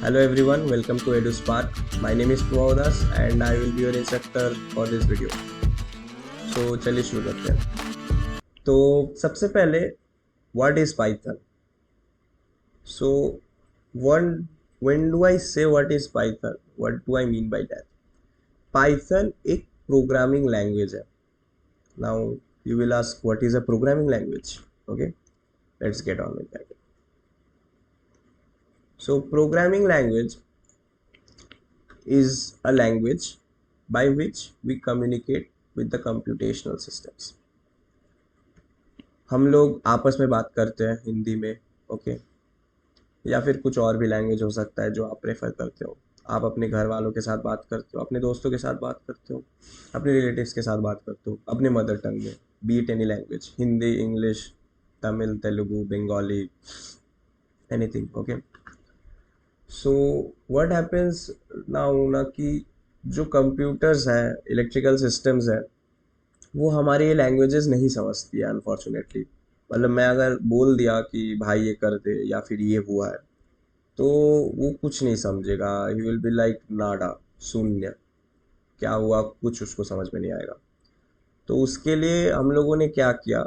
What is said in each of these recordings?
Hello everyone, welcome to EduSpark. My name is Purvadas and I will be your instructor for this video. So चलिए शुरू करते हैं. तो सबसे पहले what is Python? So one when do I say what is Python? What do I mean by that? Python एक programming language है. Now you will ask what is a programming language? Okay, let's get on with that. So programming language is a language by which we communicate with the computational systems. हम लोग आपस में बात करते हैं हिंदी में, okay, या फिर कुछ और भी लैंग्वेज हो सकता है जो आप प्रेफर करते हो. आप अपने घर वालों के साथ बात करते हो, अपने दोस्तों के साथ बात करते हो, अपने रिलेटिव्स के साथ बात करते हो अपने मदर टंग में, B it any language, Hindi, English, Tamil, Telugu, Bengali, anything. Okay, so what happens now ना कि जो कंप्यूटर्स हैं, इलेक्ट्रिकल सिस्टम्स हैं, वो हमारे ये लैंग्वेजेस नहीं समझती है अनफॉर्चुनेटली. मतलब मैं अगर बोल दिया कि भाई ये कर दे या फिर ये हुआ है, तो वो कुछ नहीं समझेगा. ही विल बी लाइक नाडा, शून्य, क्या हुआ, कुछ उसको समझ में नहीं आएगा. तो उसके लिए हम लोगों ने क्या किया,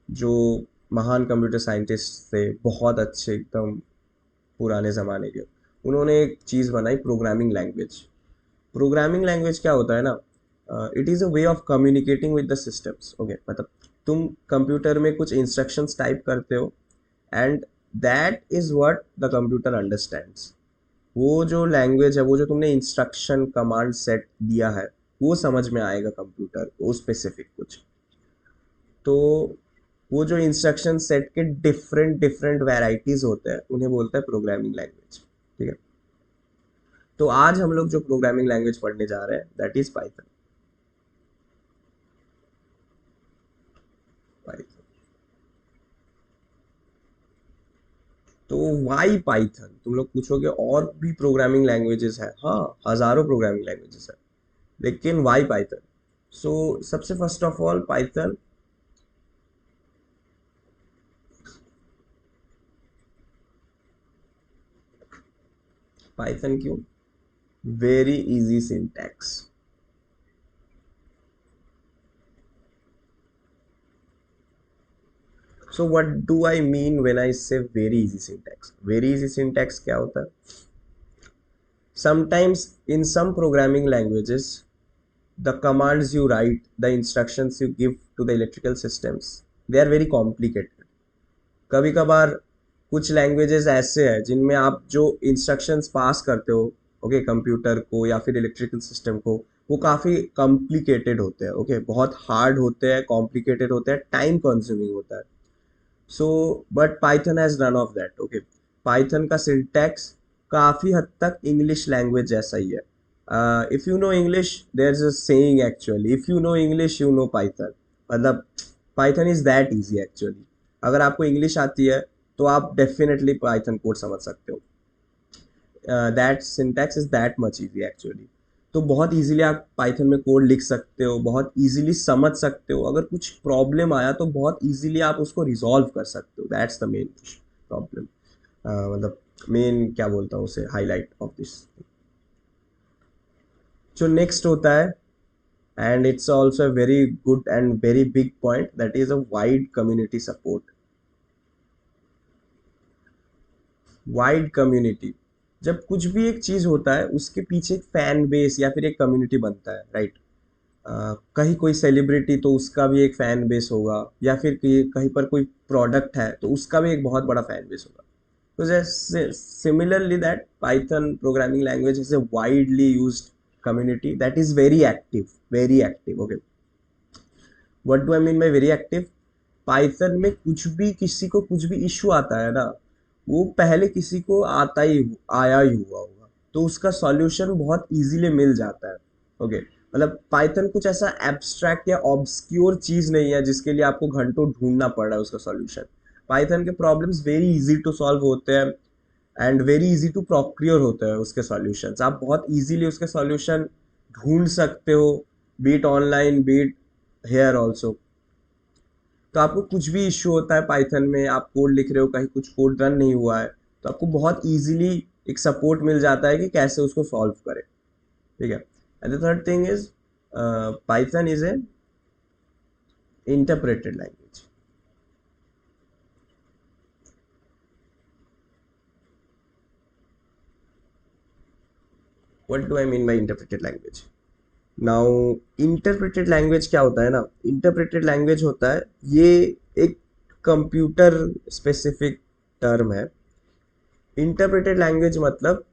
जो महान कंप्यूटर साइंटिस्ट थे, बहुत अच्छे एकदम पुराने ज़माने के, उन्होंने एक चीज़ बनाई, प्रोग्रामिंग लैंग्वेज. प्रोग्रामिंग लैंग्वेज क्या होता है ना, it is a way of communicating with the systems. Okay, मतलब तुम कंप्यूटर में कुछ इंस्ट्रक्शंस टाइप करते हो and that is what the computer understands. वो जो लैंग्वेज है, वो जो तुमने इंस्ट्रक्शन कमांड सेट दिया है, वो समझ में आएगा कंप्यूटर को, स्पेसिफिक कुछ. तो वो जो इंस्ट्रक्शन सेट के डिफरेंट डिफरेंट वैराइटीज होते हैं, उन्हें बोलते हैं प्रोग्रामिंग लैंग्वेज. ठीक है, तो आज हम लोग जो प्रोग्रामिंग लैंग्वेज पढ़ने जा रहे हैं, दैट इज पाइथन. पाइथन. तो वाई पाइथन, तुम लोग पूछोगे और भी प्रोग्रामिंग लैंग्वेजेस है. हाँ, हजारों प्रोग्रामिंग लैंग्वेजेस है, लेकिन वाई पाइथन? सो सबसे first of all, Python Python क्यों? Very easy syntax. So what do I mean when I say very easy syntax? Very easy syntax क्या होता है? Sometimes in some programming languages, the commands you write, the instructions you give to the electrical systems, they are very complicated. कभी कभार कुछ languages ऐसे हैं जिनमें आप जो इंस्ट्रक्शंस पास करते हो, ओके, कंप्यूटर को या फिर इलेक्ट्रिकल सिस्टम को, वो काफ़ी कॉम्प्लिकेटेड होते हैं. ओके, बहुत हार्ड होते हैं, कॉम्प्लिकेटेड होते हैं, टाइम कंज्यूमिंग होता है. So but Python has none of that. Okay, Python का सिंटैक्स काफ़ी हद तक इंग्लिश लैंग्वेज जैसा ही है. If you know English, there is a saying actually, if you know English you know Python. मतलब Python is that easy actually. अगर आपको इंग्लिश आती है तो आप डेफिनेटली पाइथन कोड समझ सकते हो. That syntax is that much easy actually. तो बहुत इजीली आप पाइथन में कोड लिख सकते हो, बहुत इजीली समझ सकते हो. अगर कुछ प्रॉब्लम आया तो बहुत इजीली आप उसको रिजॉल्व कर सकते हो. दैट्स द मेन प्रॉब्लम, मतलब मेन क्या बोलता हूँ उसे, हाईलाइट ऑफ दिस. जो नेक्स्ट होता है, and it's also a very good and very big point, that is a wide community support. Wide community, जब कुछ भी एक चीज़ होता है, उसके पीछे एक फैन बेस या फिर एक कम्युनिटी बनता है, राइट? कहीं कोई सेलिब्रिटी, तो उसका भी एक फैन बेस होगा, या फिर कहीं पर कोई प्रोडक्ट है तो उसका भी एक बहुत बड़ा फैन बेस होगा. तो जैसे similarly, that Python programming language is a widely used community that is very active, very active. Okay, what do I mean by very active? Python में कुछ भी, किसी को कुछ भी इशू आता है ना, वो पहले किसी को आया ही हुआ होगा, तो उसका सॉल्यूशन बहुत इजीली मिल जाता है. ओके, मतलब पाइथन कुछ ऐसा एब्स्ट्रैक्ट या ऑब्सक्योर चीज़ नहीं है जिसके लिए आपको घंटों ढूंढना पड़ रहा है उसका सॉल्यूशन. पाइथन के problems very easy to solve होते हैं and very easy to procure होते हैं उसके सॉल्यूशंस. आप बहुत इजीली उसके सॉल्यूशन ढूंढ सकते हो, be it online, be it here also. तो आपको कुछ भी इश्यू होता है पाइथन में, आप कोड लिख रहे हो, कहीं कुछ कोड रन नहीं हुआ है, तो आपको बहुत इजीली एक सपोर्ट मिल जाता है कि कैसे उसको सॉल्व करें, ठीक है। And the third thing is Python is a interpreted language. What do I mean by interpreted language? Now interpreted language क्या होता है ना, इंटरप्रेटेड लैंग्वेज होता है ये एक कंप्यूटर स्पेसिफिक टर्म है। इंटरप्रेटेड लैंग्वेज मतलब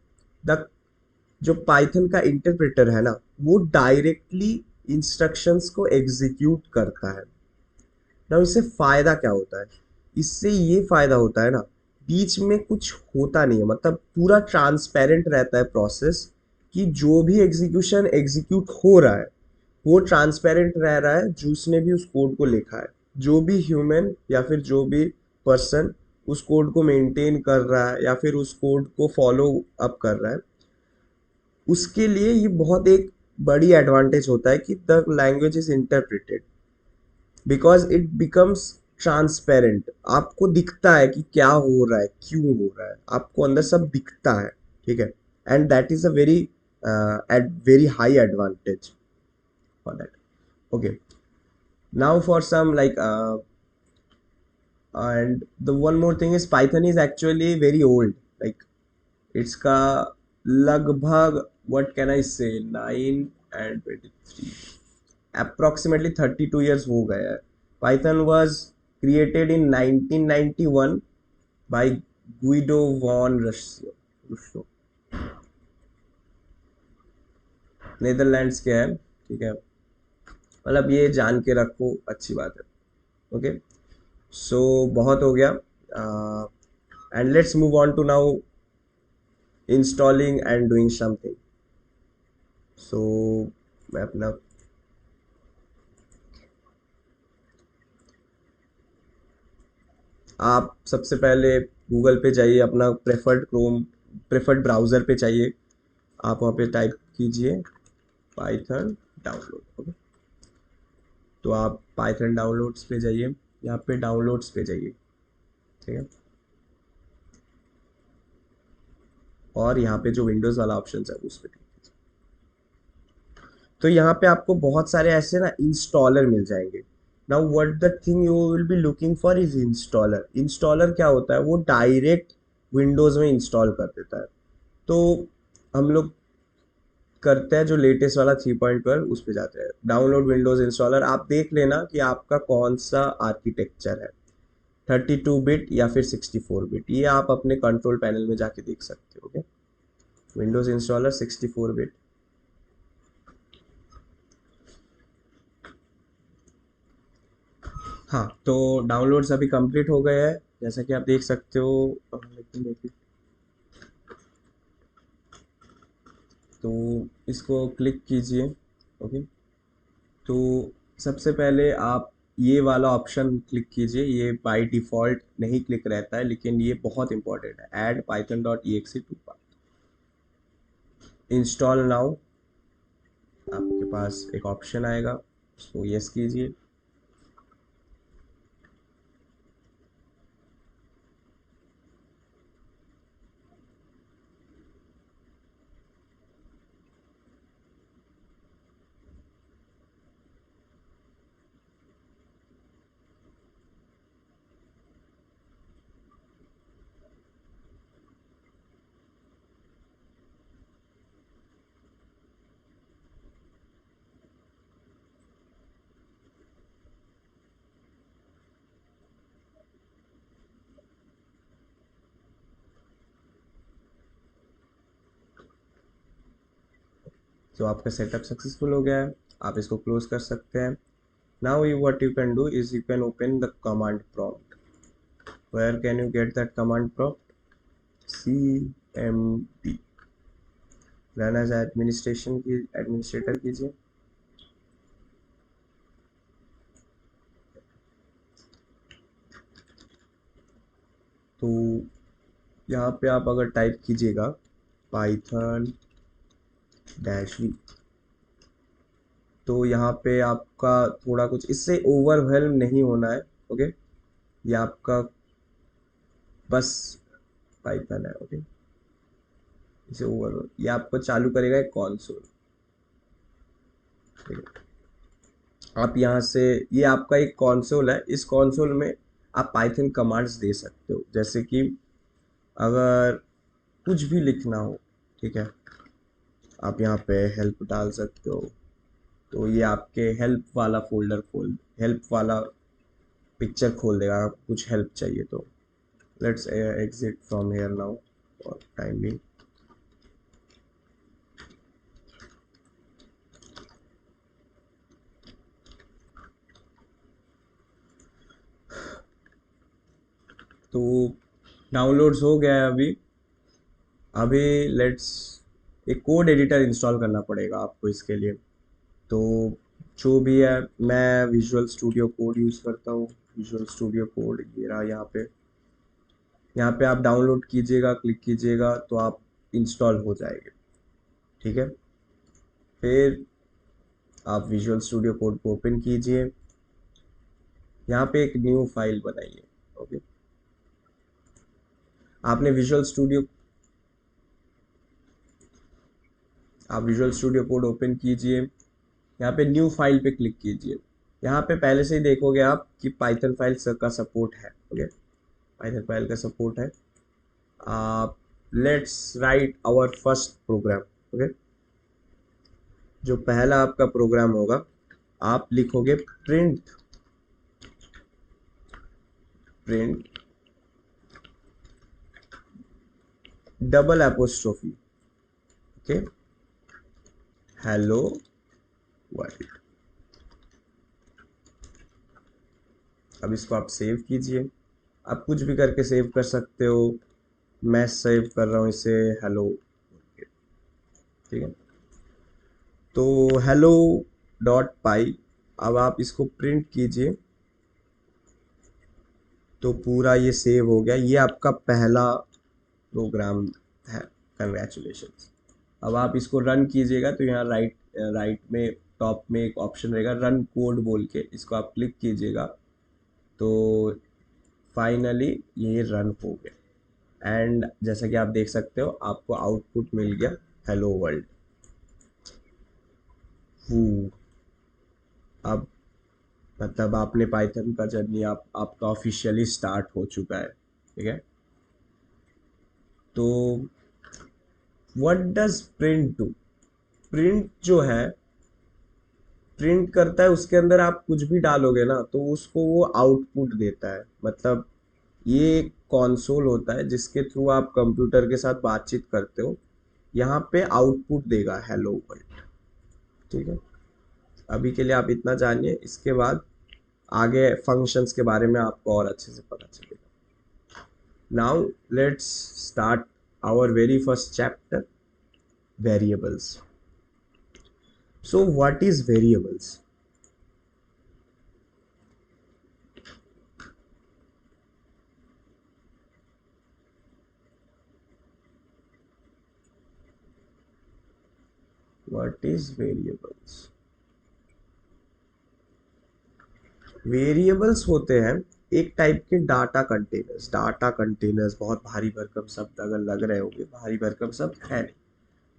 द जो पाइथन का इंटरप्रेटर है ना, वो डायरेक्टली इंस्ट्रक्शंस को एग्जीक्यूट करता है ना। इससे फायदा क्या होता है? इससे ये फायदा होता है ना, बीच में कुछ होता नहीं है, मतलब पूरा ट्रांसपेरेंट रहता है प्रोसेस, कि जो भी एग्जीक्यूशन एग्जीक्यूट हो रहा है वो ट्रांसपेरेंट रह रहा है जिसने भी उस कोड को लिखा है। जो भी ह्यूमन या फिर जो भी पर्सन उस कोड को मेंटेन कर रहा है या फिर उस कोड को फॉलो अप कर रहा है, उसके लिए ये बहुत एक बड़ी एडवांटेज होता है कि the language is interpreted because it becomes transparent. आपको दिखता है कि क्या हो रहा है, क्यों हो रहा है, आपको अंदर सब दिखता है, ठीक है। And that is a very at very high advantage for that. Okay, now for some like and the one more thing is python is actually very old, like it's का लगभग what can I say 9 and 23 approximately 32 years हो गए हैं। python was created in 1991 by Guido von Russo, Netherlands के है, ठीक है। मतलब ये जान के रखो, अच्छी बात है। ओके, सो बहुत हो गया, and let's move on to now installing and doing something. So मैं अपना आप सबसे पहले गूगल पे जाइए, अपना प्रेफर्ड क्रोम प्रेफर्ड ब्राउज़र पे चाहिए, आप वहाँ पे टाइप कीजिए पाइथन डाउनलोड। ओके, तो आप पाइथन डाउनलोड्स पे जाइए, यहाँ पे डाउनलोड्स पे जाइए, ठीक है। और यहाँ पे जो विंडोज़ वाला ऑप्शन है उस पर, तो यहाँ पे आपको बहुत सारे ऐसे ना इंस्टॉलर मिल जाएंगे। Now what the thing you will be looking for is installer. Installer क्या होता है? वो डायरेक्ट विंडोज़ में इंस्टॉल कर देता है। तो हम लोग करते हैं जो लेटेस्ट वाला 3.12 उस पे जाते हैं, डाउनलोड विंडोज़ इंस्टॉलर। आप देख लेना कि आपका कौन सा आर्किटेक्चर है, 32 बिट या फिर 64 बिट, ये आप अपने कंट्रोल पैनल में जाके देख सकते हो। Okay, Windows installer 64 bit. हाँ, तो डाउनलोड्स अभी कंप्लीट हो गए हैं, जैसा कि आप देख सकते हो। तो इसको क्लिक कीजिए। ओके, तो सबसे पहले आप ये वाला ऑप्शन क्लिक कीजिए। ये बाय डिफ़ॉल्ट नहीं क्लिक रहता है, लेकिन ये बहुत इंपॉर्टेंट है, add Python dot E X to install now. आपके पास एक ऑप्शन आएगा, उसको यस कीजिए। तो आपका सेटअप सक्सेसफुल हो गया है, आप इसको क्लोज कर सकते हैं। Now you what you can do is you can open the command prompt. Where can you get that command prompt? cmd run as administration की एडमिनिस्ट्रेटर कीजिए। तो यहाँ पे आप अगर टाइप कीजिएगा पाइथन -v, तो यहाँ पे आपका थोड़ा कुछ, इससे ओवरवेल्म नहीं होना है। ओके, ये आपका बस पाइथन है। ओके, इसे ओवरलोड, ये आपको चालू करेगा एक कॉन्सोल। ठीक है, आप यहाँ से, ये आपका एक कॉन्सोल है, इस कॉन्सोल में आप पाइथन कमांड्स दे सकते हो, जैसे कि अगर कुछ भी लिखना हो, ठीक है, आप यहाँ पे हेल्प डाल सकते हो, तो ये आपके हेल्प वाला फोल्डर खोल, हेल्प वाला पिक्चर खोल देगा अगर कुछ हेल्प चाहिए तो। Let's exit from here now for time being. तो डाउनलोड्स हो गया है अभी। अभी लेट्स, एक कोड एडिटर इंस्टॉल करना पड़ेगा आपको इसके लिए। तो जो भी है, मैं विजुअल स्टूडियो कोड यूज़ करता हूँ। विजुअल स्टूडियो कोड ये रहा यहाँ पे। यहाँ पे आप डाउनलोड कीजिएगा, क्लिक कीजिएगा तो आप इंस्टॉल हो जाएंगे। ठीक है, फिर आप विजुअल स्टूडियो कोड को ओपन कीजिए, यहाँ पे एक न्यू फाइल बनाइए। ओके, आपने आप विजुअल स्टूडियो कोड ओपन कीजिए, यहाँ पे न्यू फाइल पे क्लिक कीजिए। यहाँ पे पहले से ही देखोगे आप कि पाइथन फाइल का सपोर्ट है। ओके, पाइथन फाइल का सपोर्ट है। आप let's write our first program. Okay, जो पहला आपका प्रोग्राम होगा, आप लिखोगे print, print double apostrophe, okay, hello world. अब इसको आप सेव कीजिए, आप कुछ भी करके सेव कर सकते हो। मैं सेव कर रहा हूँ इसे हेलो। ठीक है, तो हेलो डॉट पाई, अब आप इसको प्रिंट कीजिए, तो पूरा ये सेव हो गया। ये आपका पहला प्रोग्राम है। कंग्रेचुलेशंस। अब आप इसको रन कीजिएगा तो यहाँ राइट में टॉप में एक ऑप्शन रहेगा रन कोड बोल के, इसको आप क्लिक कीजिएगा तो फाइनली ये रन हो गया। एंड जैसा कि आप देख सकते हो आपको आउटपुट मिल गया हेलो वर्ल्ड। अब मतलब आपने पाइथन का जर्नी आपका ऑफिशियली स्टार्ट हो चुका है। ठीक है, तो what does print do? Print जो है, प्रिंट करता है, उसके अंदर आप कुछ भी डालोगे ना तो उसको वो आउटपुट देता है। मतलब ये एक कॉन्सोल होता है जिसके थ्रू आप कंप्यूटर के साथ बातचीत करते हो, यहाँ पे आउटपुट देगा हेलो वर्ल्ड। ठीक है, अभी के लिए आप इतना जानिए, इसके बाद आगे फंक्शंस के बारे में आपको और अच्छे से पता चलेगा। Now let's start our very first chapter, variables. So what is variables? What is variables? Variables होते हैं एक टाइप के डाटा कंटेनर्स। डाटा कंटेनर्स बहुत भारी भरकम शब्द अगर लग रहे होंगे, भारी भरकम शब्द है नहीं।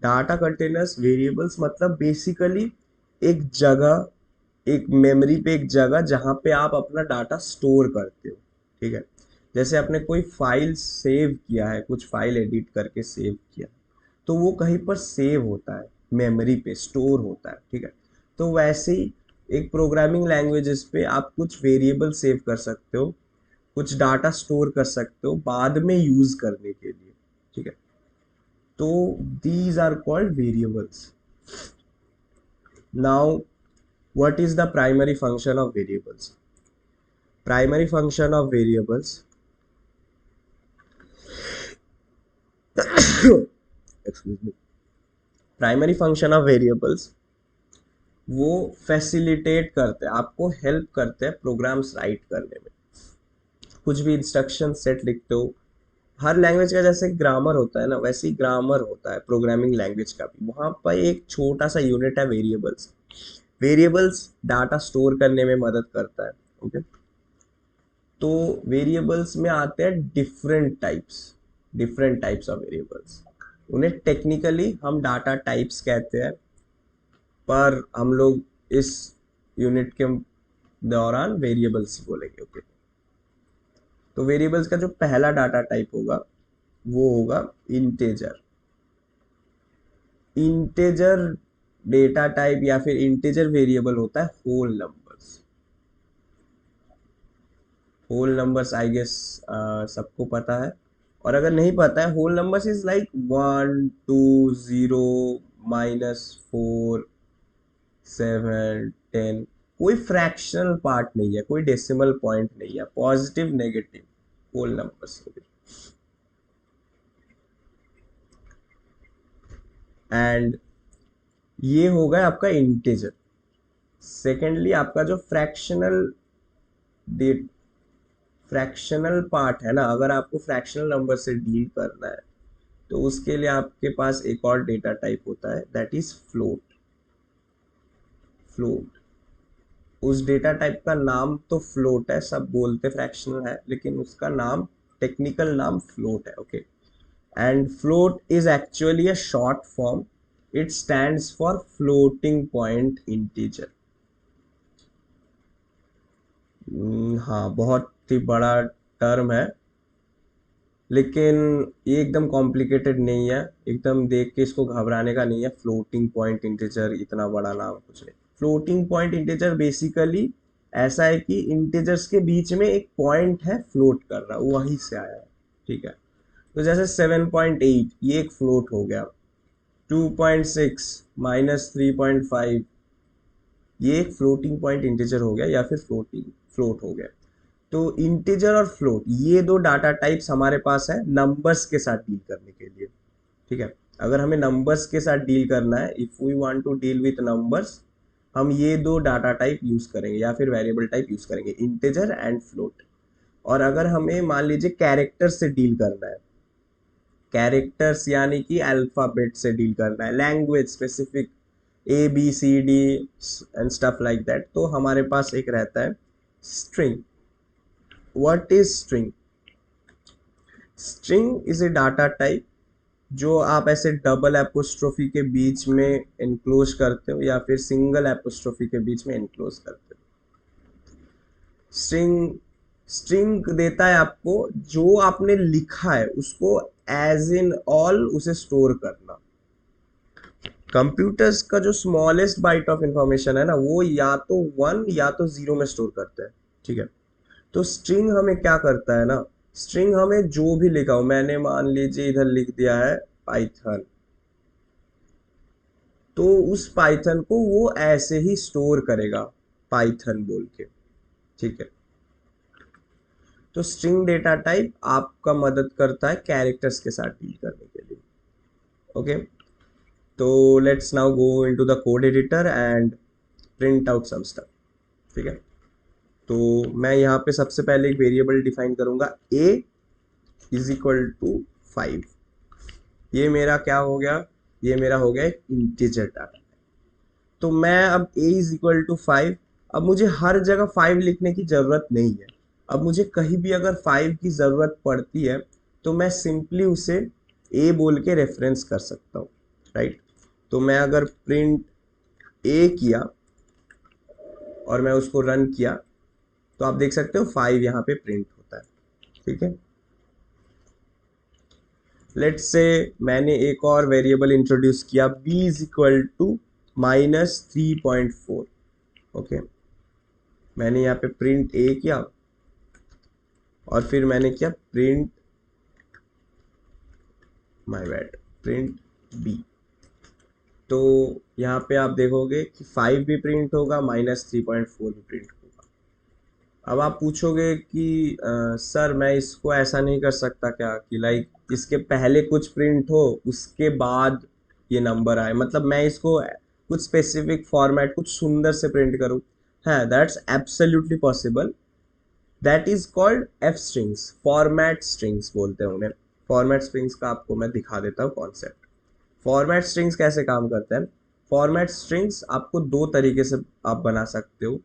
डाटा कंटेनर्स, वेरिएबल्स मतलब बेसिकली एक जगह, एक मेमोरी पे एक जगह जहाँ पे आप अपना डाटा स्टोर करते हो। ठीक है, जैसे आपने कोई फाइल सेव किया है, कुछ फाइल एडिट करके सेव किया, तो वो कहीं पर सेव होता है, मेमोरी पे स्टोर होता है। ठीक है, तो वैसे ही एक प्रोग्रामिंग लैंग्वेजेस पे आप कुछ वेरिएबल सेव कर सकते हो, कुछ डाटा स्टोर कर सकते हो बाद में यूज करने के लिए। ठीक है, तो these are called variables. Now what is the primary function of variables? Primary function of variables excuse me, primary function of variables वो फैसिलिटेट करते हैं, आपको हेल्प करते हैं प्रोग्राम्स राइट करने में। कुछ भी इंस्ट्रक्शन सेट लिखते हो, हर लैंग्वेज का जैसे ग्रामर होता है ना, वैसे ही ग्रामर होता है प्रोग्रामिंग लैंग्वेज का भी। वहाँ पर एक छोटा सा यूनिट है वेरिएबल्स। वेरिएबल्स डाटा स्टोर करने में मदद करता है। ओके, तो वेरिएबल्स में आते हैं डिफरेंट टाइप्स ऑफ वेरिएबल्स। उन्हें टेक्निकली हम डाटा टाइप्स कहते हैं, पर हम लोग इस यूनिट के दौरान वेरिएबल्स ही बोलेंगे। ओके, तो वेरिएबल्स का जो पहला डाटा टाइप होगा वो होगा इंटेजर। इंटेजर डेटा टाइप या फिर इंटेजर वेरिएबल होता है whole numbers. Whole numbers I guess सबको पता है, और अगर नहीं पता है, होल नंबर्स इज लाइक 1 2 0 -4 7 10। कोई फ्रैक्शनल पार्ट नहीं है, कोई डेसिमल पॉइंट नहीं है, पॉजिटिव नेगेटिव होल नंबर्स हो गए। एंड ये हो गया आपका इंटीजर। सेकेंडली आपका जो फ्रैक्शनल पार्ट है ना, अगर आपको फ्रैक्शनल नंबर से डील करना है तो उसके लिए आपके पास एक और डेटा टाइप होता है, दैट इज फ्लोट। फ्लोट, उस डेटा टाइप का नाम तो फ्लोट है, सब बोलते फ्रैक्शनल है, लेकिन उसका नाम, टेक्निकल नाम फ्लोट है। Okay, and float is actually a short form. It stands for floating point integer. हाँ, बहुत ही बड़ा टर्म है, लेकिन ये एकदम कॉम्प्लिकेटेड नहीं है, एकदम देख के इसको घबराने का नहीं है। फ्लोटिंग पॉइंट इंटीजर इतना बड़ा नाम कुछ नहीं। फ्लोटिंग पॉइंट इंटीजर बेसिकली ऐसा है कि इंटीजर्स के बीच में एक पॉइंट है फ्लोट कर रहा, वहीं से आया है। ठीक है, तो जैसे 7.8 ये एक फ्लोट हो गया, 2.6 -3.5 ये एक फ्लोटिंग पॉइंट इंटीजर हो गया, या फिर फ्लोट हो गया। तो इंटीजर और फ्लोट ये दो डाटा टाइप्स हमारे पास है नंबर्स के साथ डील करने के लिए। ठीक है, अगर हमें नंबर्स के साथ डील करना है, if we want to deal with numbers, हम ये दो डाटा टाइप यूज करेंगे या फिर वेरिएबल टाइप यूज करेंगे, इंटीजर एंड फ्लोट। और अगर हमें मान लीजिए कैरेक्टर से डील करना है, कैरेक्टर्स यानी कि अल्फाबेट से डील करना है, language specific ABCD and stuff like that, तो हमारे पास एक रहता है string. What is string? String is a data type जो आप ऐसे डबल एपोस्ट्रोफी के बीच में एनक्लोज करते हो या फिर सिंगल एपोस्ट्रोफी के बीच में एनक्लोज करते हो। स्ट्रिंग स्ट्रिंग देता है आपको जो आपने लिखा है उसको एज इन ऑल उसे स्टोर करना। कंप्यूटर्स का जो स्मॉलेस्ट बाइट ऑफ इंफॉर्मेशन है ना, वो या तो 1 या तो 0 में स्टोर करते हैं। ठीक है, तो स्ट्रिंग हमें क्या करता है ना, स्ट्रिंग हमें जो भी लिखा हो, मैंने मान लीजिए इधर लिख दिया है पाइथन, तो उस पाइथन को वो ऐसे ही स्टोर करेगा पाइथन बोल के। ठीक है, तो स्ट्रिंग डेटा टाइप आपका मदद करता है कैरेक्टर्स के साथ डील करने के लिए। ओके, तो let's now go into the code editor and print out some stuff. ठीक है, तो मैं यहाँ पे सबसे पहले एक वेरिएबल डिफाइन करूंगा, a इज इक्वल टू 5। ये मेरा क्या हो गया? ये मेरा हो गया एक इंटीजर डाटा। तो मैं अब a इज इक्वल टू 5, अब मुझे हर जगह 5 लिखने की जरूरत नहीं है। अब मुझे कहीं भी अगर 5 की जरूरत पड़ती है तो मैं सिंपली उसे a बोल के रेफरेंस कर सकता हूँ, राइट। तो मैं अगर प्रिंट a किया और मैं उसको रन किया तो आप देख सकते हो 5 यहाँ पे प्रिंट होता है। ठीक है, लेट्स से मैंने एक और वेरिएबल इंट्रोड्यूस किया, b is equal to -3.4। Okay, मैंने यहाँ पे प्रिंट a किया और फिर मैंने किया print, my bad, print b। तो यहाँ पे आप देखोगे कि 5 भी प्रिंट होगा, -3.4 भी प्रिंट होगा। अब आप पूछोगे कि सर मैं इसको ऐसा नहीं कर सकता क्या कि लाइक इसके पहले कुछ प्रिंट हो उसके बाद ये नंबर आए, मतलब मैं इसको कुछ स्पेसिफिक फॉर्मेट कुछ सुंदर से प्रिंट करूँ? हाँ, that's absolutely possible. That is called F strings, format strings बोलते हैं उन्हें। फॉर्मेट स्ट्रिंग्स का आपको मैं दिखा देता हूँ कॉन्सेप्ट। फॉर्मेट स्ट्रिंग्स कैसे काम करते हैं? फॉर्मेट स्ट्रिंग्स आपको दो तरीके से आप बना सकते हो।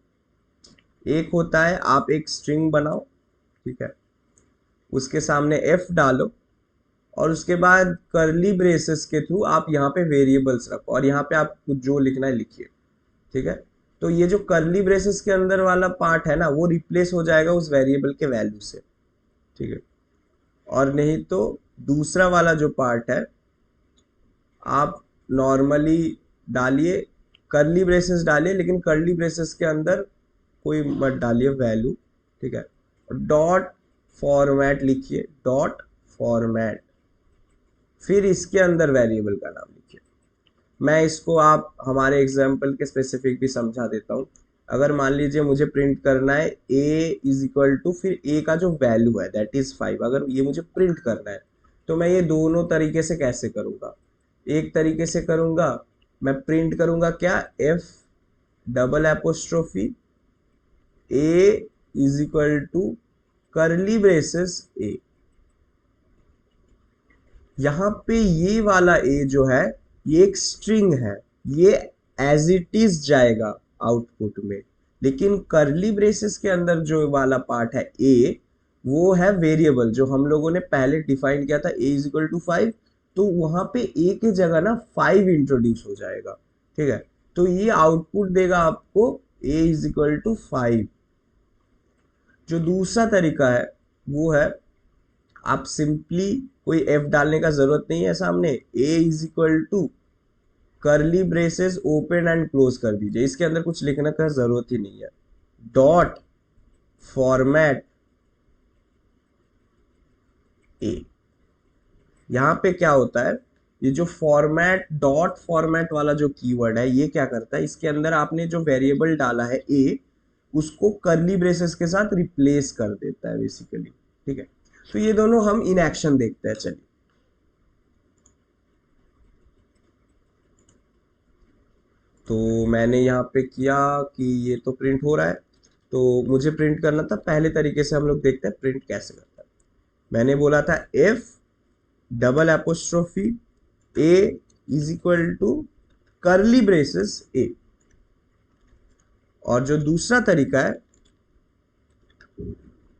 एक होता है आप एक स्ट्रिंग बनाओ, ठीक है, उसके सामने f डालो और उसके बाद करली ब्रेसेस के थ्रू आप यहाँ पे वेरिएबल्स रखो और यहाँ पे आप कुछ जो लिखना है लिखिए, ठीक है। तो ये जो करली ब्रेसेस के अंदर वाला पार्ट है ना, वो रिप्लेस हो जाएगा उस वेरिएबल के वैल्यू से, ठीक है। और नहीं तो दूसरा वाला जो पार्ट है आप नॉर्मली डालिए, करली ब्रेसेस डालिए, लेकिन करली ब्रेसेस के अंदर कोई मत डालिए वैल्यू, ठीक है। डॉट फॉर्मेट लिखिए, डॉट फॉर्मेट, फिर इसके अंदर वेरिएबल का नाम लिखिए। मैं इसको आप हमारे एग्जाम्पल के स्पेसिफिक भी समझा देता हूँ। अगर मान लीजिए मुझे प्रिंट करना है a इज इक्वल टू, फिर a का जो वैल्यू है दैट इज 5, अगर ये मुझे प्रिंट करना है तो मैं ये दोनों तरीके से कैसे करूँगा। एक तरीके से करूँगा, मैं प्रिंट करूँगा क्या, f double apostrophe a is equal to curly braces a। यहाँ पे ये वाला a जो है ये एक स्ट्रिंग है, ये एज इट इज जाएगा आउटपुट में, लेकिन करली ब्रेसेस के अंदर जो वाला पार्ट है a, वो है वेरिएबल जो हम लोगों ने पहले डिफाइन किया था, a इज इक्वल टू 5। तो वहां पे a की जगह ना 5 इंट्रोड्यूस हो जाएगा, ठीक है। तो ये आउटपुट देगा आपको a इज इक्वल टू 5। जो दूसरा तरीका है वो है, आप सिंपली कोई f डालने का जरूरत नहीं है, सामने a is equal to curly braces open and close कर दीजिए, इसके अंदर कुछ लिखने का जरूरत ही नहीं है। डॉट फॉर्मेट a, यहां पे क्या होता है, ये जो फॉर्मेट, डॉट फॉर्मेट वाला जो कीवर्ड है, ये क्या करता है, इसके अंदर आपने जो वेरिएबल डाला है a, उसको करली ब्रेसेस के साथ रिप्लेस कर देता है बेसिकली, ठीक है। तो ये दोनों हम इन एक्शन देखते हैं, चलिए। तो मैंने यहाँ पे किया कि ये तो प्रिंट हो रहा है, तो मुझे प्रिंट करना था पहले तरीके से, हम लोग देखते हैं प्रिंट कैसे करता है। मैंने बोला था f double apostrophe a is equal to curly braces a, और जो दूसरा तरीका है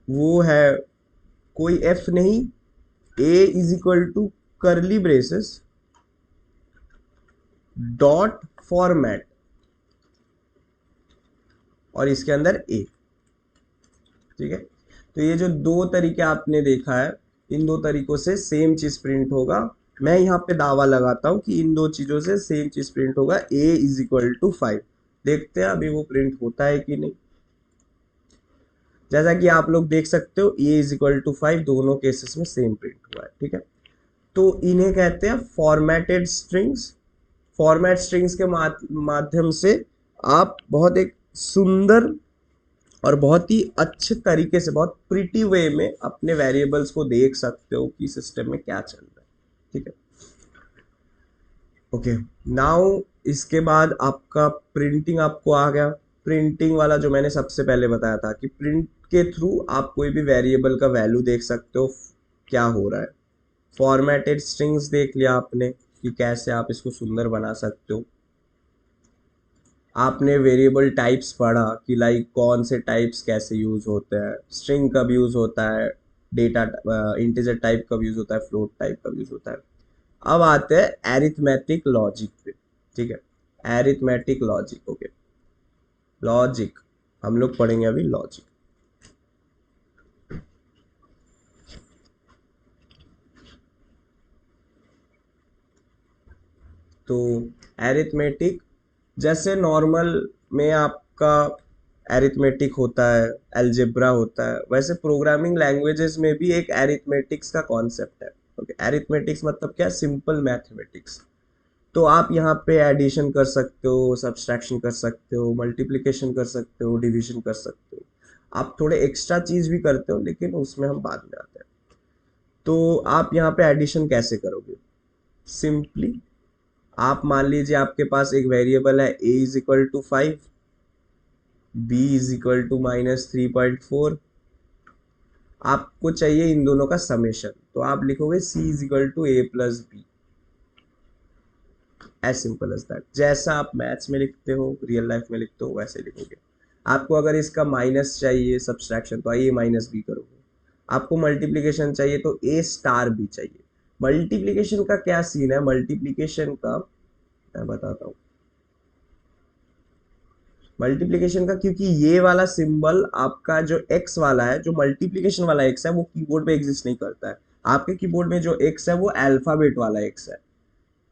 वो है कोई f नहीं, a is equal to curly braces dot format और इसके अंदर a, ठीक है। तो ये जो दो तरीके आपने देखा है, इन दो तरीकों से सेम चीज प्रिंट होगा। मैं यहाँ पे दावा लगाता हूँ कि इन दो चीजों से सेम चीज प्रिंट होगा, a इज इक्वल टू 5। देखते हैं अभी वो प्रिंट होता है कि नहीं। जैसा कि आप लोग देख सकते हो a इज इक्वल टू 5 दोनों केसेस में सेम प्रिंट हुआ है, ठीक है। तो इन्हें कहते हैं फॉर्मेटेड स्ट्रिंग्स। फॉर्मेट स्ट्रिंग्स के माध्यम से आप बहुत एक सुंदर और बहुत ही अच्छे तरीके से, बहुत प्रिटी वे में अपने वेरिएबल्स को देख सकते हो कि सिस्टम में क्या चल रहा है, ठीक है। ओके, नाउ इसके बाद आपका प्रिंटिंग आपको आ गया। प्रिंटिंग वाला जो मैंने सबसे पहले बताया था कि प्रिंट के थ्रू आप कोई भी वेरिएबल का वैल्यू देख सकते हो क्या हो रहा है। फॉर्मेटेड स्ट्रिंग्स देख लिया आपने कि कैसे आप इसको सुंदर बना सकते हो। आपने वेरिएबल टाइप्स पढ़ा कि लाइक कौन से टाइप्स कैसे यूज होते हैं, स्ट्रिंग कब यूज होता है, डेटा इंटीजर टाइप कब यूज होता है, फ्लोट टाइप कब यूज होता है। अब आते हैं एरिथमेटिक लॉजिक पे, ठीक है। एरिथमेटिक लॉजिक, ओके, लॉजिक हम लोग पढ़ेंगे अभी, लॉजिक। तो एरिथमेटिक जैसे नॉर्मल में आपका एरिथमेटिक होता है, अलजेब्रा होता है, वैसे प्रोग्रामिंग लैंग्वेजेस में भी एक एरिथमेटिक्स का कॉन्सेप्ट है। ओके, एरिथमेटिक्स मतलब क्या, सिंपल मैथमेटिक्स। तो आप यहाँ पे एडिशन कर सकते हो, सब्सट्रैक्शन कर सकते हो, मल्टीप्लिकेशन कर सकते हो, डिवीजन कर सकते हो। आप थोड़े एक्स्ट्रा चीज भी करते हो, लेकिन उसमें हम बाद में आते हैं। तो आप यहाँ पे एडिशन कैसे करोगे, सिंपली आप मान लीजिए आपके पास एक वेरिएबल है a is equal to 5, b is equal to -3.4। आपको चाहिए इन दोनों का समेशन, तो आप लिखोगे c is equal to a plus B, as simple as that. जैसा आप मैथ्स में लिखते हो, रियल लाइफ में लिखते हो, वैसे लिखोगे। आपको अगर इसका माइनस चाहिए सब्सट्रैक्शन, तो a माइनस बी करोगे। आपको मल्टीप्लीकेशन चाहिए तो a स्टार बी चाहिए। मल्टीप्लिकेशन का क्या सीन है, मल्टीप्लिकेशन का मैं बताता हूँ। मल्टीप्लिकेशन का, क्योंकि ये वाला सिंबल आपका जो एक्स वाला है, जो मल्टीप्लिकेशन वाला एक्स है, वो कीबोर्ड पे एग्जिस्ट नहीं करता है। आपके कीबोर्ड में जो एक्स है वो अल्फाबेट वाला एक्स है।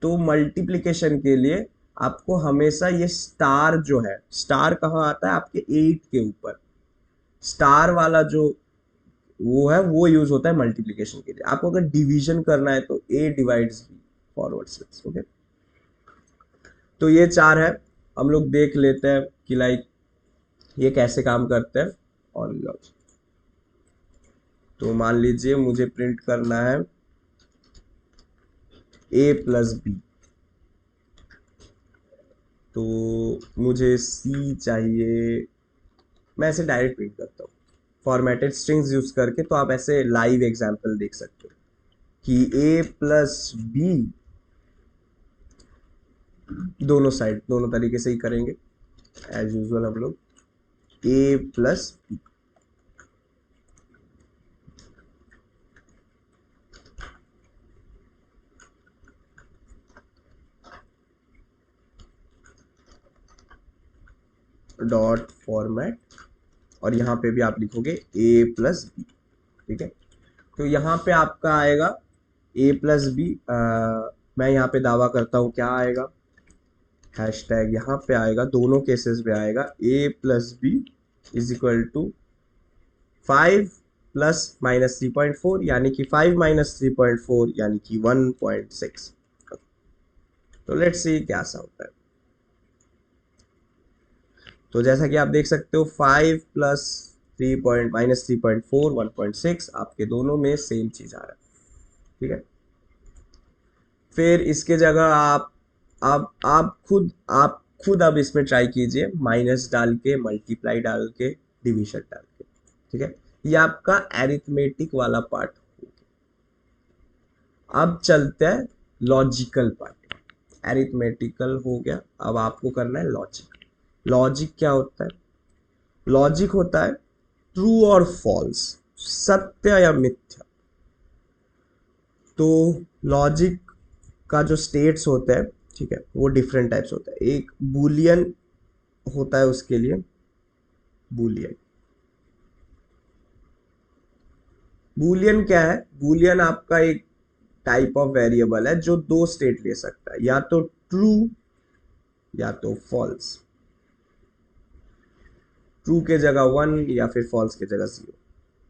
तो मल्टीप्लिकेशन के लिए आपको हमेशा ये स्टार जो है, स्टार कहाँ आता है, आपके 8 के ऊपर स्टार वाला जो वो है, वो यूज होता है मल्टीप्लिकेशन के लिए। आपको अगर डिवीजन करना है तो A divides B forward slash. Okay, तो ये चार है। हम लोग देख लेते हैं कि लाइक ये कैसे काम करते हैं और लॉजिक। तो मान लीजिए मुझे प्रिंट करना है ए प्लस बी, तो मुझे सी चाहिए। मैं ऐसे डायरेक्ट प्रिंट करता हूँ फॉर्मेटेड स्ट्रिंग्स यूज करके। तो आप ऐसे लाइव एग्जांपल देख सकते हो कि ए प्लस बी, दोनों साइड दोनों तरीके से ही करेंगे एज यूजुअल हम लोग। ए प्लस बी, डॉट फॉर्मेट, और यहाँ पे भी आप लिखोगे ए प्लस बी। ठीक है, तो यहाँ पे आपका आएगा ए प्लस बी। मैं यहाँ पे दावा करता हूँ क्या आएगा, हैशटैग यहाँ पे आएगा, दोनों केसेस में आएगा A plus B is equal to 5 plus minus 3.4, यानी कि 5 माइनस 3.4 यानी कि 1.6। तो लेट्स सी क्या सा होता है। तो जैसा कि आप देख सकते हो 5 प्लस 3 पॉइंट माइनस 3.4 1.6, आपके दोनों में सेम चीज आ रहा है। ठीक है, फिर इसके जगह आप खुद अब इसमें ट्राई कीजिए, माइनस डाल के, मल्टीप्लाई डाल के, डिवीजन डाल के। ठीक है, ये आपका एरिथमेटिक वाला पार्ट हो गया। अब चलते हैं लॉजिकल पार्ट। एरिथमेटिकल हो गया, अब आपको करना है लॉजिक। लॉजिक क्या होता है, लॉजिक होता है ट्रू और फॉल्स, सत्य या मिथ्या। तो लॉजिक का जो स्टेट्स होते हैं, ठीक है, वो डिफरेंट टाइप्स होते हैं। एक बूलियन होता है उसके लिए, बूलियन। बूलियन क्या है, बूलियन आपका एक टाइप ऑफ वेरिएबल है जो दो स्टेट ले सकता है, या तो ट्रू या तो फॉल्स। ट्रू के जगह 1 या फिर फॉल्स के जगह 0।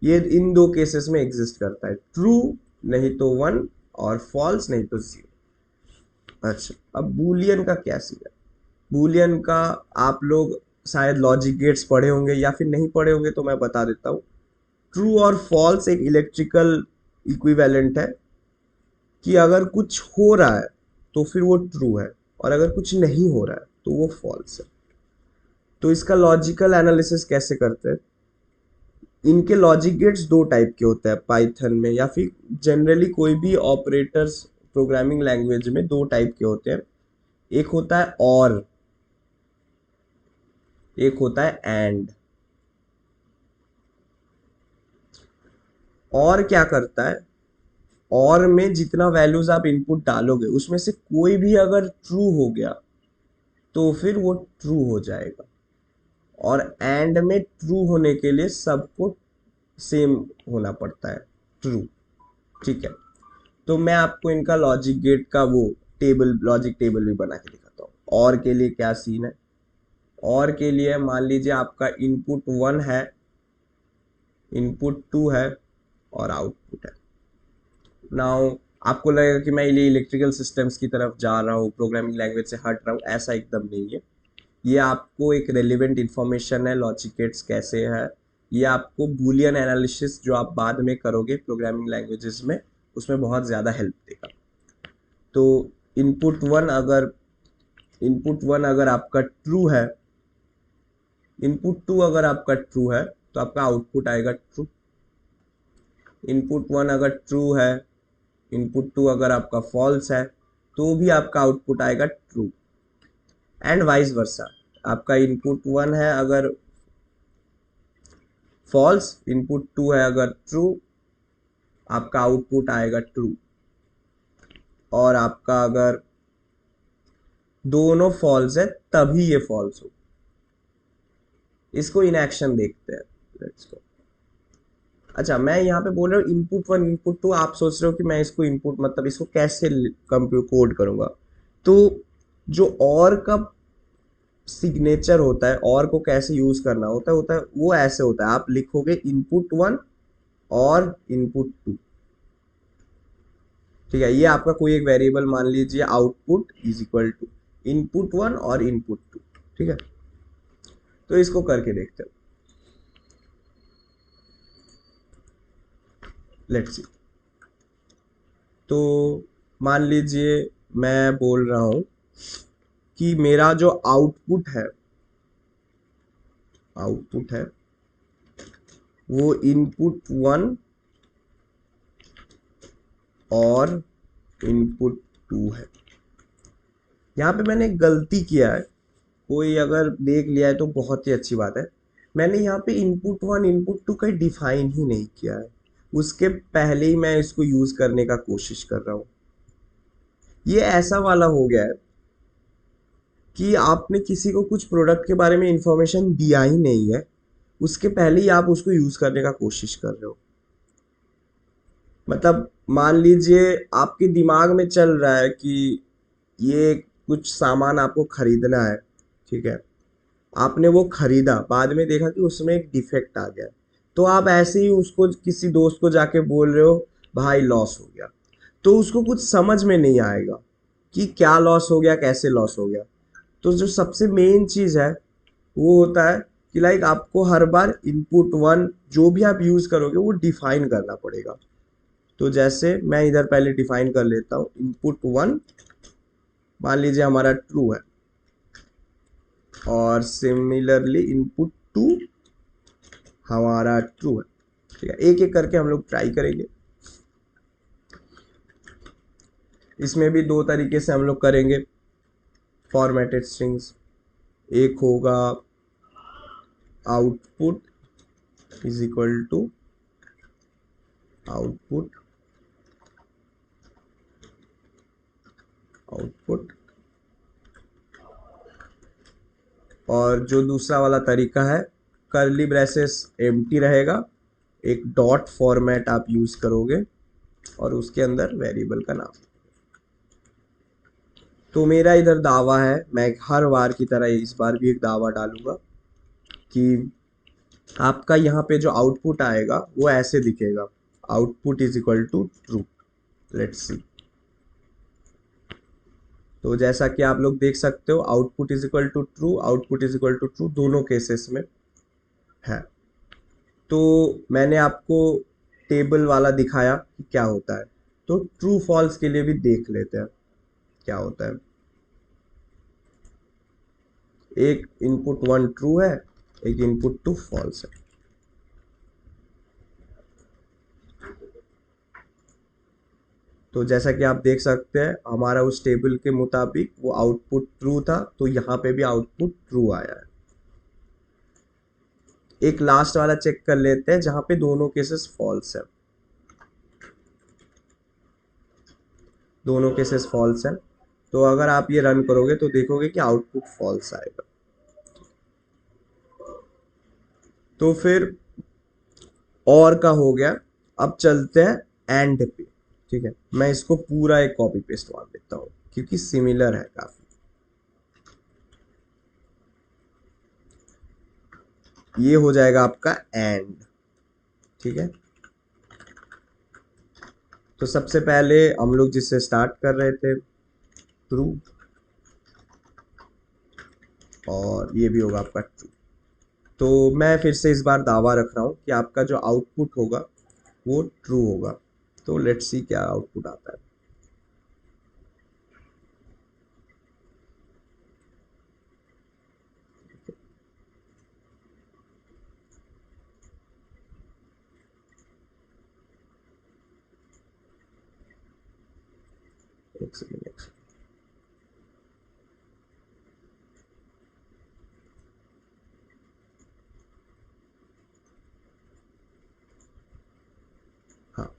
ये इन दो केसेस में एग्जिस्ट करता है, ट्रू नहीं तो 1 और फॉल्स नहीं तो 0। अच्छा, अब बूलियन का क्या सीन है, बूलियन का आप लोग शायद लॉजिक गेट्स पढ़े होंगे या फिर नहीं पढ़े होंगे, तो मैं बता देता हूँ। ट्रू और फॉल्स एक इलेक्ट्रिकल इक्विवेलेंट है कि अगर कुछ हो रहा है तो फिर वो ट्रू है, और अगर कुछ नहीं हो रहा है तो वो फॉल्स है। तो इसका लॉजिकल एनालिसिस कैसे करते हैं, इनके लॉजिक गेट्स दो टाइप के होते हैं पाइथन में, या फिर जनरली कोई भी ऑपरेटर्स प्रोग्रामिंग लैंग्वेज में दो टाइप के होते हैं। एक होता है और, एक होता है एंड। और क्या करता है, और में जितना वैल्यूज आप इनपुट डालोगे उसमें से कोई भी अगर ट्रू हो गया तो फिर वो ट्रू हो जाएगा। और एंड में ट्रू होने के लिए सबको सेम होना पड़ता है, ट्रू। ठीक है, तो मैं आपको इनका लॉजिक गेट का वो टेबल, लॉजिक टेबल भी बना के दिखाता हूँ। और के लिए क्या सीन है, और के लिए मान लीजिए आपका इनपुट 1 है, इनपुट 2 है और आउटपुट है। नाउ आपको लगेगा कि मैं ये इलेक्ट्रिकल सिस्टम्स की तरफ जा रहा हूँ, प्रोग्रामिंग लैंग्वेज से हट रहा हूँ, ऐसा एकदम नहीं है। ये आपको एक रेलिवेंट इंफॉर्मेशन है, लॉजिक गेट्स कैसे है। ये आपको बूलियन एनालिसिस जो आप बाद में करोगे प्रोग्रामिंग लैंग्वेजेस में, उसमें बहुत ज़्यादा हेल्प देगा। तो इनपुट वन अगर इनपुट वन अगर आपका ट्रू है, इनपुट टू अगर आपका ट्रू है तो आपका आउटपुट आएगा ट्रू। इनपुट वन अगर ट्रू है, इनपुट टू अगर आपका फॉल्स है, तो भी आपका आउटपुट आएगा ट्रू। एंड वाइस वर्सा, आपका इनपुट वन है अगर फॉल्स, इनपुट टू है अगर ट्रू, आपका आउटपुट आएगा ट्रू। और आपका अगर दोनों फॉल्स है तभी ये फॉल्स हो। इसको इन एक्शन देखते हैं। Let's go. अच्छा, मैं यहाँ पे बोल रहा हूँ इनपुट वन इनपुट टू, आप सोच रहे हो कि मैं इसको इनपुट मतलब इसको कैसे कंप्यूट कोड करूंगा। तो जो और का सिग्नेचर होता है, और को कैसे यूज करना होता है वो ऐसे होता है, आप लिखोगे इनपुट वन और इनपुट टू। ठीक है, ये आपका कोई एक वेरिएबल मान लीजिए output is equal to input one और इनपुट टू। ठीक है, तो इसको करके देखते हैं। Let's see. तो मान लीजिए मैं बोल रहा हूं कि मेरा जो आउटपुट है वो इनपुट वन और इनपुट टू है। यहाँ पे मैंने एक गलती किया है, कोई अगर देख लिया है तो बहुत ही अच्छी बात है। मैंने यहाँ पे इनपुट वन इनपुट टू कहीं डिफाइन ही नहीं किया है, उसके पहले ही मैं इसको यूज करने का कोशिश कर रहा हूँ। ये ऐसा वाला हो गया है कि आपने किसी को कुछ प्रोडक्ट के बारे में इंफॉर्मेशन दिया ही नहीं है, उसके पहले ही आप उसको यूज करने का कोशिश कर रहे हो। मतलब मान लीजिए आपके दिमाग में चल रहा है कि ये कुछ सामान आपको खरीदना है। ठीक है, आपने वो खरीदा, बाद में देखा कि उसमें एक डिफेक्ट आ गया, तो आप ऐसे ही उसको किसी दोस्त को जाके बोल रहे हो भाई लॉस हो गया। तो उसको कुछ समझ में नहीं आएगा कि क्या लॉस हो गया, कैसे लॉस हो गया। तो जो सबसे मेन चीज है वो होता है कि लाइक आपको हर बार इनपुट वन जो भी आप यूज करोगे वो डिफाइन करना पड़ेगा। तो जैसे मैं इधर पहले डिफाइन कर लेता हूँ इनपुट वन, मान लीजिए हमारा ट्रू है, और सिमिलरली इनपुट टू हमारा ट्रू है। ठीक है, एक एक करके हम लोग ट्राई करेंगे। इसमें भी दो तरीके से हम लोग करेंगे फॉर्मेटेड स्ट्रिंग्स। एक होगा output is equal to output output, और जो दूसरा वाला तरीका है कर्ली ब्रेसेस एम्प्टी रहेगा, एक डॉट फॉर्मेट आप यूज करोगे और उसके अंदर वेरिएबल का नाम। तो मेरा इधर दावा है, मैं हर बार की तरह इस बार भी एक दावा डालूंगा कि आपका यहाँ पे जो आउटपुट आएगा वो ऐसे दिखेगा, output is equal to true. Let's see. तो जैसा कि आप लोग देख सकते हो output is equal to true, output is equal to true दोनों केसेस में है। तो मैंने आपको टेबल वाला दिखाया कि क्या होता है, तो ट्रू फॉल्स के लिए भी देख लेते हैं क्या होता है। एक इनपुट वन ट्रू है, एक इनपुट टू फॉल्स है। तो जैसा कि आप देख सकते हैं हमारा उस टेबल के मुताबिक वो आउटपुट ट्रू था, तो यहाँ पे भी आउटपुट ट्रू आया है। एक लास्ट वाला चेक कर लेते हैं जहां पे दोनों केसेस फॉल्स है। दोनों केसेस फॉल्स है, तो अगर आप ये रन करोगे तो देखोगे कि आउटपुट फॉल्स आएगा। तो फिर और का हो गया, अब चलते हैं एंड पे। ठीक है, मैं इसको पूरा एक कॉपी पेस्ट मार देता हूँ क्योंकि सिमिलर है काफी। ये हो जाएगा आपका एंड। ठीक है, तो सबसे पहले हम लोग जिससे स्टार्ट कर रहे थे ट्रू, और ये भी होगा आपका ट्रू। तो मैं फिर से इस बार दावा रख रहा हूँ कि आपका जो आउटपुट होगा वो ट्रू होगा। तो लेट्स सी क्या आउटपुट आता है। एक सेकेंड, एक सेकेंड। हाँ,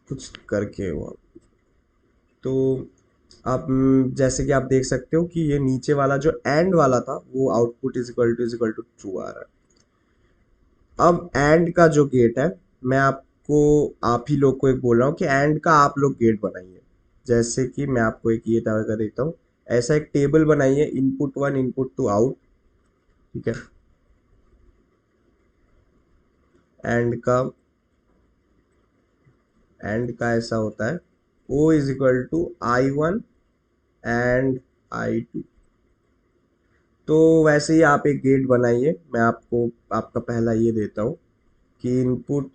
कुछ करके वो, तो आप जैसे कि आप देख सकते हो कि ये नीचे वाला जो एंड वाला था वो output is equal to true आ रहा है। अब एंड का जो गेट है, मैं आपको, आप ही लोग को एक बोल रहा हूँ कि एंड का आप लोग गेट बनाइए। जैसे कि मैं आपको एक ये तरह का देता हूँ, ऐसा एक टेबल बनाइए, input one input two out, ठीक है। एंड का ऐसा होता है, O is equal to I1 and I2। तो वैसे ही आप एक गेट बनाइए। मैं आपको आपका पहला ये देता हूँ कि इनपुट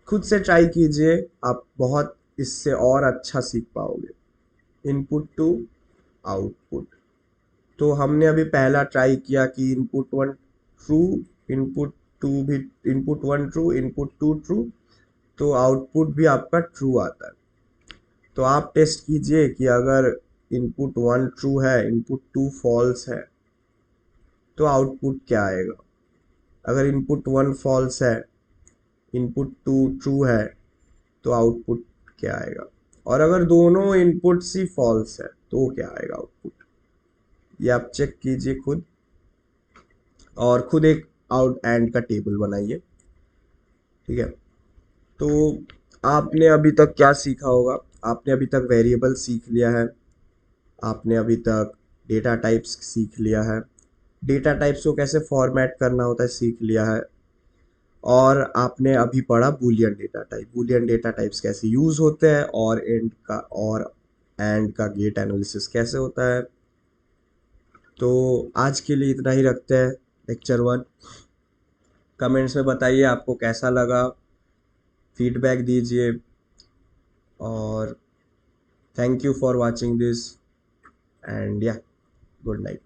खुद से ट्राई कीजिए, आप बहुत इससे और अच्छा सीख पाओगे। इनपुट टू आउटपुट, तो हमने अभी पहला ट्राई किया कि input one true, input two भी, input one true, input two true, तो आउटपुट भी आपका ट्रू आता है। तो आप टेस्ट कीजिए कि अगर इनपुट वन ट्रू है, इनपुट टू फॉल्स है, तो आउटपुट क्या आएगा। अगर इनपुट वन फॉल्स है, इनपुट टू ट्रू है, तो आउटपुट क्या आएगा। और अगर दोनों इनपुट्स ही फॉल्स है तो क्या आएगा आउटपुट। ये आप चेक कीजिए खुद, और खुद एक आउट एंड का टेबल बनाइए, ठीक है। तो आपने अभी तक क्या सीखा होगा। आपने अभी तक वेरिएबल सीख लिया है, आपने अभी तक डेटा टाइप्स सीख लिया है, डेटा टाइप्स को कैसे फॉर्मेट करना होता है सीख लिया है, और आपने अभी पढ़ा Boolean data type, Boolean data types कैसे यूज़ होते हैं, और एंड का गेट एनालिसिस कैसे होता है। तो आज के लिए इतना ही रखते हैं, लेक्चर 1। कमेंट्स में बताइए आपको कैसा लगा, फीडबैक दीजिए, और thank you for watching this, and या, गुड नाइट।